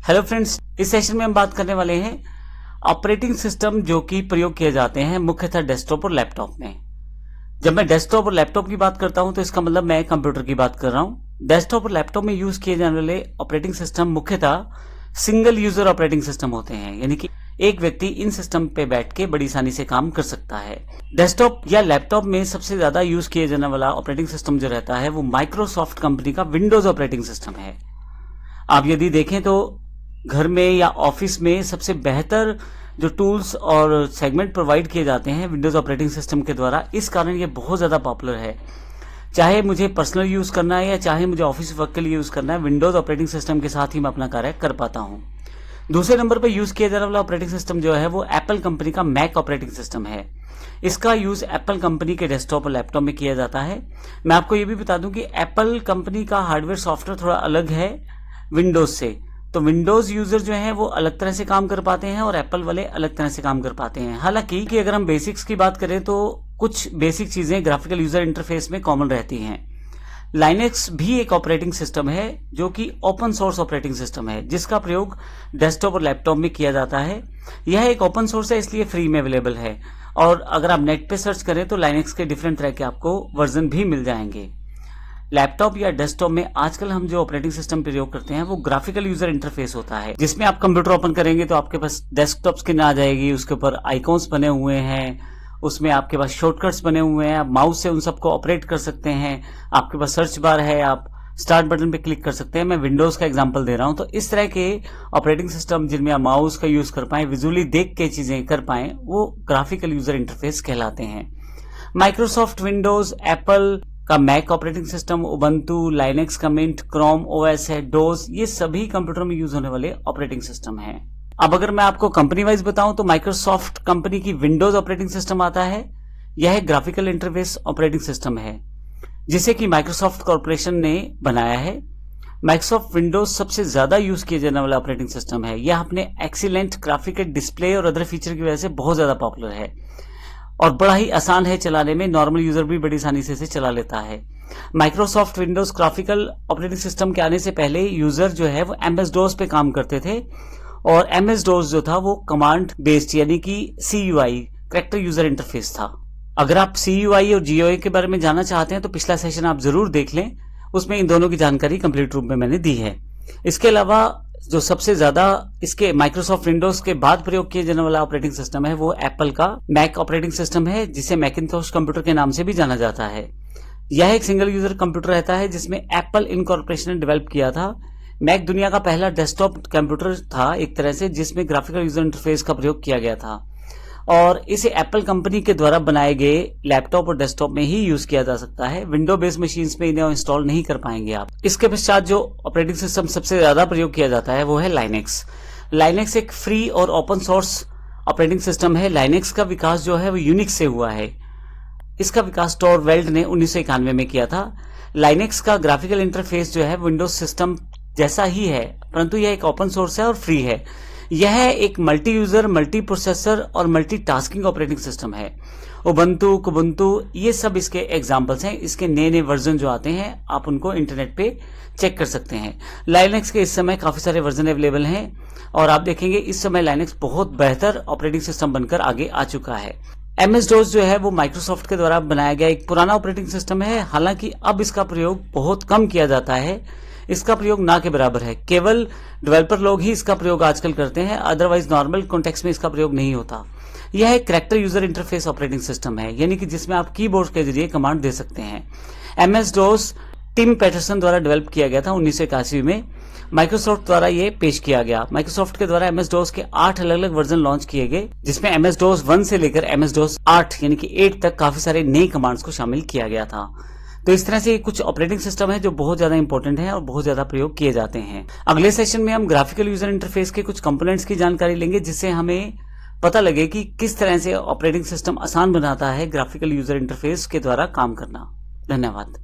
Hello friends, इस session में हम बात करने वाले हैं ऑपरेटिंग सिस्टम जो कि प्रयोग किए जाते हैं मुख्यतः डेस्कटॉप और लैपटॉप में। जब मैं डेस्कटॉप और लैपटॉप की बात करता हूं तो इसका मतलब मैं कंप्यूटर की बात कर रहा हूं। डेस्कटॉप और लैपटॉप में यूज किए जाने वाले ऑपरेटिंग सिस्टम मुख्यतः सिंगल यूजर ऑपरेटिंग सिस्टम होते हैं, यानी कि एक व्यक्ति इन सिस्टम पे बैठ के बड़ी आसानी से काम कर सकता है। डेस्कटॉप या लैपटॉप में सबसे ज्यादा यूज किए जाने वाला ऑपरेटिंग सिस्टम जो रहता है वो माइक्रोसॉफ्ट कंपनी का विंडोज ऑपरेटिंग सिस्टम है। आप यदि देखें तो घर में या ऑफिस में सबसे बेहतर जो टूल्स और सेगमेंट प्रोवाइड किए जाते हैं विंडोज ऑपरेटिंग सिस्टम के द्वारा, इस कारण ये बहुत ज्यादा पॉपुलर है। चाहे मुझे पर्सनल यूज करना है या चाहे मुझे ऑफिस वर्क के लिए यूज करना है, विंडोज ऑपरेटिंग सिस्टम के साथ ही मैं अपना कार्य कर पाता हूं। दूसरे नंबर पर यूज किया जाने वाला ऑपरेटिंग सिस्टम जो है वो एप्पल कंपनी का मैक ऑपरेटिंग सिस्टम है। इसका यूज एप्पल कंपनी के डेस्कटॉप और लैपटॉप में किया जाता है। मैं आपको ये भी बता दूं कि एप्पल कंपनी का हार्डवेयर सॉफ्टवेयर थोड़ा अलग है विंडोज से, तो विंडोज यूजर जो है वो अलग तरह से काम कर पाते हैं और एप्पल वाले अलग तरह से काम कर पाते हैं। हालांकि कि अगर हम बेसिक्स की बात करें तो कुछ बेसिक चीजें ग्राफिकल यूजर इंटरफेस में कॉमन रहती हैं। लाइनेक्स भी एक ऑपरेटिंग सिस्टम है जो कि ओपन सोर्स ऑपरेटिंग सिस्टम है, जिसका प्रयोग डेस्कटॉप और लैपटॉप में किया जाता है। यह एक ओपन सोर्स है, इसलिए फ्री में अवेलेबल है, और अगर आप नेट पे सर्च करें तो लाइनेक्स के डिफरेंट तरह के आपको वर्जन भी मिल जाएंगे। लैपटॉप या डेस्कटॉप में आजकल हम जो ऑपरेटिंग सिस्टम प्रयोग करते हैं वो ग्राफिकल यूजर इंटरफेस होता है, जिसमें आप कंप्यूटर ओपन करेंगे तो आपके पास डेस्कटॉप स्क्रीन आ जाएगी, उसके ऊपर आइकॉन्स बने हुए हैं, उसमें आपके पास शॉर्टकट्स बने हुए हैं, आप माउस से उन सबको ऑपरेट कर सकते हैं, आपके पास सर्च बार है, आप स्टार्ट बटन पे क्लिक कर सकते हैं। मैं विंडोज का एग्जांपल दे रहा हूं। तो इस तरह के ऑपरेटिंग सिस्टम जिनमें आप माउस का यूज कर पाए, विजुअली देख के चीजें कर पाए, वो ग्राफिकल यूजर इंटरफेस कहलाते हैं। माइक्रोसॉफ्ट विंडोज, एप्पल का Mac operating system, Ubuntu, Linux का मिंट, क्रोम ओएस है, डोस, ये सभी कंप्यूटर में यूज होने वाले ऑपरेटिंग सिस्टम हैं। अब अगर मैं आपको कंपनी वाइज बताऊं तो माइक्रोसॉफ्ट कंपनी की विंडोज ऑपरेटिंग सिस्टम आता है। यह ग्राफिकल इंटरफेस ऑपरेटिंग सिस्टम है जिसे कि माइक्रोसॉफ्ट कॉर्पोरेशन ने बनाया है। माइक्रोसॉफ्ट विंडोज सबसे ज्यादा यूज किए जाने वाला ऑपरेटिंग सिस्टम है। यह अपने एक्सीलेंट ग्राफिकल डिस्प्ले और अदर फीचर की वजह से बहुत ज्यादा पॉपुलर है और बड़ा ही आसान है चलाने में। नॉर्मल यूजर भी बड़ी आसानी से इसे चला लेता है। Microsoft Windows graphical operating system के आने से पहले यूजर जो है वो एमएस डोस पे काम करते थे, और एमएस डोस जो था वो कमांड बेस्ड यानी कि सीयूआई कैरेक्टर यूजर इंटरफेस था। अगर आप सीयूआई और जीयूआई के बारे में जानना चाहते हैं तो पिछला सेशन आप जरूर देख लें, उसमें इन दोनों की जानकारी कंप्लीट रूप में मैंने दी है। इसके अलावा जो सबसे ज्यादा इसके माइक्रोसॉफ्ट विंडोज के बाद प्रयोग किए जाने वाला ऑपरेटिंग सिस्टम है वो एप्पल का मैक ऑपरेटिंग सिस्टम है, जिसे मैकिन्टॉश कंप्यूटर के नाम से भी जाना जाता है। यह एक सिंगल यूजर कंप्यूटर रहता है जिसमें एप्पल इनकॉर्पोरेशन ने डेवलप किया था। मैक दुनिया का पहला डेस्कटॉप कंप्यूटर था एक तरह से, जिसमें ग्राफिकल यूजर इंटरफेस का प्रयोग किया गया था, और इसे एप्पल कंपनी के द्वारा बनाए गए लैपटॉप और डेस्कटॉप में ही यूज किया जा सकता है। विंडो बेस्ड मशीन्स में इन्हें इंस्टॉल नहीं कर पाएंगे आप। इसके पश्चात जो ऑपरेटिंग सिस्टम सबसे ज्यादा प्रयोग किया जाता है वो है लाइनेक्स। लाइनेक्स एक फ्री और ओपन सोर्स ऑपरेटिंग सिस्टम है। लाइनेक्स का विकास जो है वो यूनिक्स से हुआ है। इसका विकास टॉरवेल्ड ने 1991 में किया था। लाइनेक्स का ग्राफिकल इंटरफेस जो है विंडोज सिस्टम जैसा ही है, परंतु यह एक ओपन सोर्स है और फ्री है। यह एक मल्टी यूजर, मल्टी प्रोसेसर और मल्टी टास्किंग ऑपरेटिंग सिस्टम है। उबंटू, कुबंटू, ये सब इसके एग्जांपल्स हैं। इसके नए नए वर्जन जो आते हैं आप उनको इंटरनेट पे चेक कर सकते हैं। लाइनेक्स के इस समय काफी सारे वर्जन अवेलेबल हैं और आप देखेंगे इस समय लाइनेक्स बहुत बेहतर ऑपरेटिंग सिस्टम बनकर आगे आ चुका है। एमएस डोस जो है वो माइक्रोसॉफ्ट के द्वारा बनाया गया एक पुराना ऑपरेटिंग सिस्टम है। हालांकि अब इसका प्रयोग बहुत कम किया जाता है, इसका प्रयोग ना के बराबर है। केवल डेवलपर लोग ही इसका प्रयोग आजकल करते हैं, अदरवाइज नॉर्मल कॉन्टेक्स्ट में इसका प्रयोग नहीं होता। यह एक character user interface operating system है, यानी कि जिसमें आप कीबोर्ड के जरिए कमांड दे सकते हैं। एमएस डोस टिम पैटरसन द्वारा डेवलप किया गया था 1981 में। माइक्रोसॉफ्ट द्वारा ये पेश किया गया। माइक्रोसॉफ्ट के द्वारा एमएस डोस के 8 अलग अलग वर्जन लॉन्च किए गए, जिसमें एमएस डोस 1 से लेकर एमएस डोस 8 यानी कि 8 तक काफी सारे नए कमांड्स को शामिल किया गया था। तो इस तरह से कुछ ऑपरेटिंग सिस्टम है जो बहुत ज्यादा इंपॉर्टेंट है और बहुत ज्यादा प्रयोग किए जाते हैं। अगले सेशन में हम ग्राफिकल यूजर इंटरफेस के कुछ कंपोनेंट्स की जानकारी लेंगे, जिससे हमें पता लगे कि किस तरह से ऑपरेटिंग सिस्टम आसान बनाता है ग्राफिकल यूजर इंटरफेस के द्वारा काम करना। धन्यवाद।